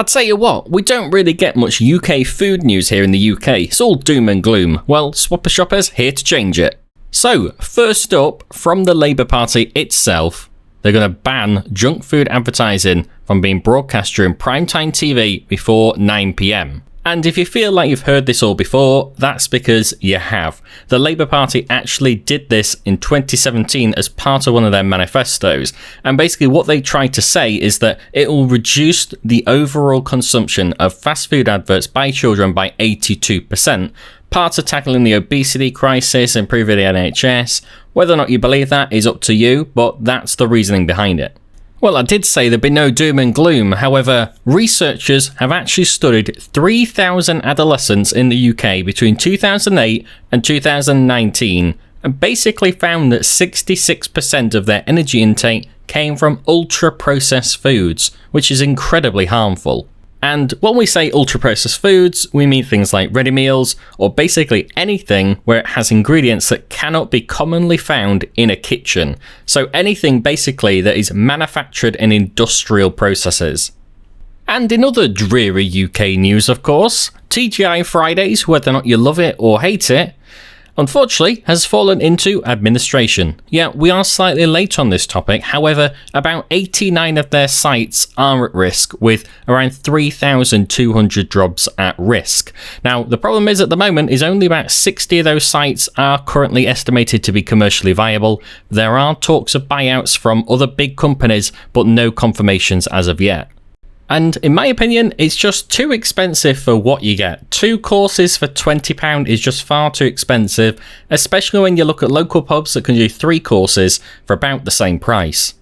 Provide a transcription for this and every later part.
I'd tell you what, we don't really get much UK food news here in the UK. It's all doom and gloom. Well, Swapper Shoppers here to change it. So, first up, from the Labour Party itself, they're going to ban junk food advertising from being broadcast during primetime TV before 9 PM. And if you feel like you've heard this all before, that's because you have. The Labour Party actually did this in 2017 as part of one of their manifestos. And basically what they tried to say is that it will reduce the overall consumption of fast food adverts by children by 82%. Part of tackling the obesity crisis, improving the NHS. Whether or not you believe that is up to you, but that's the reasoning behind it. Well, I did say there'd be no doom and gloom. However, researchers have actually studied 3,000 adolescents in the UK between 2008 and 2019 and basically found that 66% of their energy intake came from ultra-processed foods, which is incredibly harmful. And when we say ultra-processed foods, we mean things like ready meals or basically anything where it has ingredients that cannot be commonly found in a kitchen. So anything basically that is manufactured in industrial processes. And in other dreary UK news, of course, TGI Fridays, whether or not you love it or hate it, unfortunately has fallen into administration. Yeah, we are slightly late on this topic, however, about 89 of their sites are at risk, with around 3,200 jobs at risk. Now, the problem is at the moment is only about 60 of those sites are currently estimated to be commercially viable. There are talks of buyouts from other big companies, but no confirmations as of yet. And in my opinion, it's just too expensive for what you get. 2 courses for £20 is just far too expensive, especially when you look at local pubs that can do 3 courses for about the same price.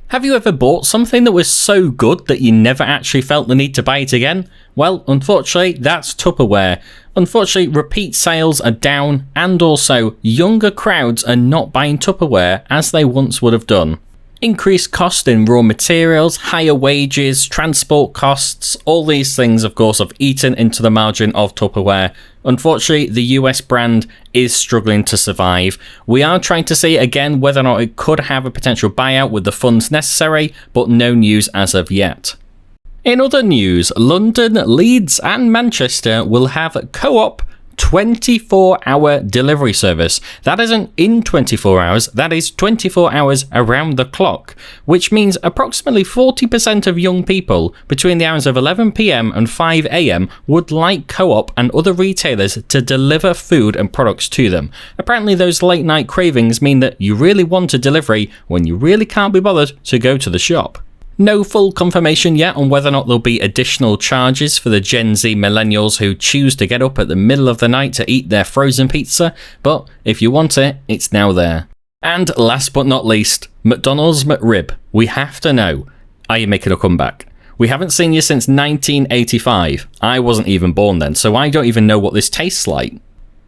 Have you ever bought something that was so good that you never actually felt the need to buy it again? Well, unfortunately, that's Tupperware. Unfortunately, repeat sales are down, and also younger crowds are not buying Tupperware as they once would have done. Increased cost in raw materials, higher wages, transport costs, all these things, of course, have eaten into the margin of Tupperware. Unfortunately, the US brand is struggling to survive. We are trying to see again whether or not it could have a potential buyout with the funds necessary, but no news as of yet. In other news, London, Leeds and Manchester will have Co-op 24-hour delivery service. That isn't in 24 hours, that is 24 hours around the clock, which means approximately 40% of young people between the hours of 11 PM and 5 AM would like Co-op and other retailers to deliver food and products to them. Apparently those late night cravings mean that you really want a delivery when you really can't be bothered to go to the shop. No full confirmation yet on whether or not there'll be additional charges for the Gen Z millennials who choose to get up at the middle of the night to eat their frozen pizza, but if you want it, it's now there. And last but not least, McDonald's McRib. We have to know, are you making a comeback? We haven't seen you since 1985. I wasn't even born then, so I don't even know what this tastes like.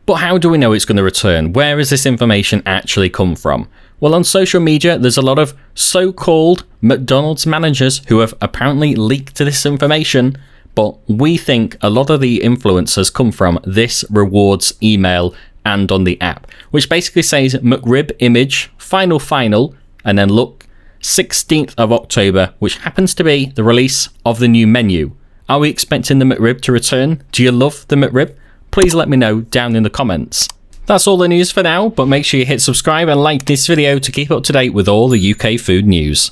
But how do we know it's going to return? Where has this information actually come from? Well, on social media, there's a lot of so-called McDonald's managers who have apparently leaked this information, but we think a lot of the influence has come from this rewards email and on the app, which basically says McRib image, final, and then look, 16th of October, which happens to be the release of the new menu. Are we expecting the McRib to return? Do you love the McRib? Please let me know down in the comments. That's all the news for now, but make sure you hit subscribe and like this video to keep up to date with all the UK food news.